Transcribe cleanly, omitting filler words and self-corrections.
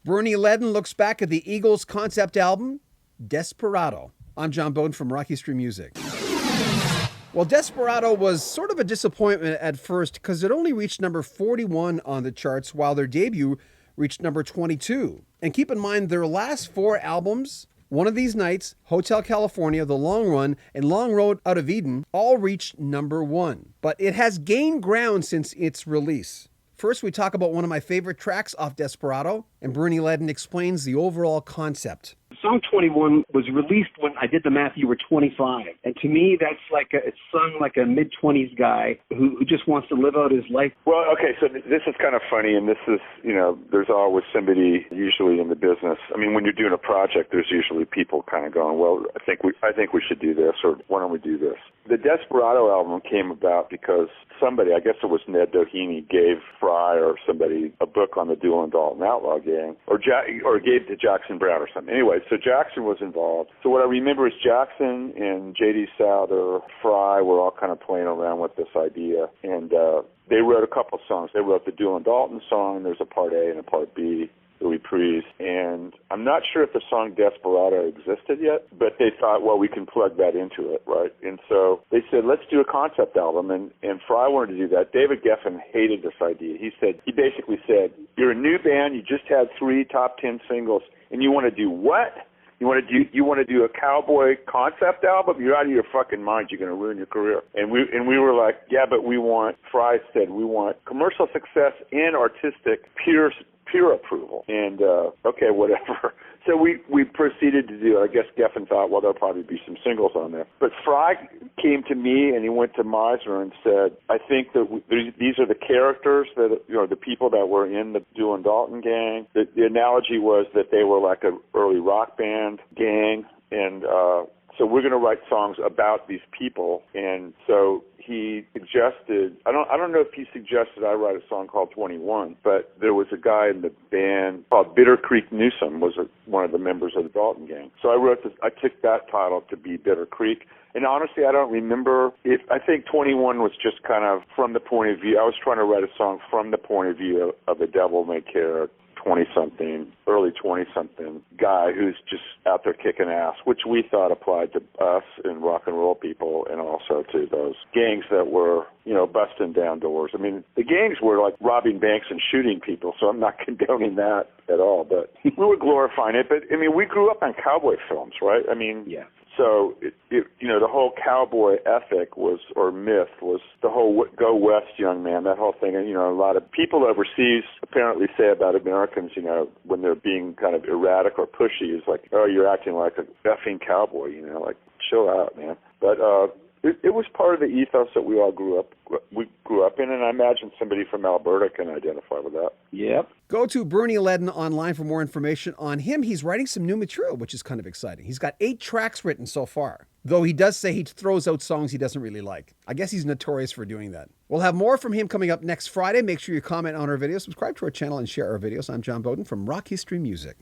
Bernie Leadon looks back at the Eagles' concept album, Desperado. I'm John Beaudin from Rock History Music. Well, Desperado was sort of a disappointment at first because it only reached number 41 on the charts while their debut reached number 22. And keep in mind, their last 4 albums, One of These Nights, Hotel California, The Long Run, and Long Road Out of Eden, all reached number 1. But it has gained ground since its release. First, we talk about one of my favorite tracks off Desperado, and Bernie Leadon explains the overall concept. Song 21 was released when I did the math, you were 25. And to me, that's it's sung like a mid-20s guy who just wants to live out his life. Well, okay, so this is kind of funny, and this is, there's always somebody usually in the business. I mean, when you're doing a project, there's usually people kind of going, well, I think we should do this, or why don't we do this? The Desperado album came about because somebody, I guess it was Ned Doheny, gave Fry or somebody a book on the Dual and Dalton Outlaw Gang, or gave to Jackson Brown or something. Anyway, so Jackson was involved. So what I remember is Jackson and J.D. Souther, Fry were all kind of playing around with this idea, and they wrote a couple songs. They wrote the Dual and Dalton song. There's a part A and a part B. Louis Pries, and I'm not sure if the song Desperado existed yet, but they thought, well, we can plug that into it, right? And so they said, let's do a concept album, and Fry wanted to do that. David Geffen hated this idea. He basically said, you're a new band, you just had 3 top 10 singles, and you want to do what? You want to do a cowboy concept album? You're out of your fucking mind. You're going to ruin your career. And we were like, yeah, but Fry said, we want commercial success and artistic pure approval. And, okay, whatever. So we proceeded to do it. I guess Geffen thought, well, there'll probably be some singles on there. But Fry came to me and he went to Meisner and said, I think that these are the characters that, the people that were in the Dual and Dalton gang. The analogy was that they were like an early rock band gang. And, so we're going to write songs about these people. And so he suggested, I don't know if he suggested I write a song called 21, but there was a guy in the band called Bitter Creek Newsom, was one of the members of the Dalton gang. So I took that title to be Bitter Creek. And honestly, I don't remember I think 21 was just kind of from the point of view. I was trying to write a song from the point of view of a devil may care 20-something, early 20-something guy who's just out there kicking ass, which we thought applied to us and rock and roll people and also to those gangs that were, busting down doors. I mean, the gangs were like robbing banks and shooting people, so I'm not condoning that at all, but we were glorifying it. But, I mean, we grew up on cowboy films, right? I mean, yeah. So, the whole cowboy ethic or myth was the whole go west, young man, that whole thing. And, a lot of people overseas apparently say about Americans, when they're being kind of erratic or pushy, is like, oh, you're acting like a effing cowboy, like, chill out, man. But it was part of the ethos that we all grew up in, and I imagine somebody from Alberta can identify with that. Yep. Go to Bernie Leadon online for more information on him. He's writing some new material, which is kind of exciting. He's got 8 tracks written so far, though he does say he throws out songs he doesn't really like. I guess he's notorious for doing that. We'll have more from him coming up next Friday. Make sure you comment on our video, subscribe to our channel, and share our videos. I'm John Beaudin from Rock History Music.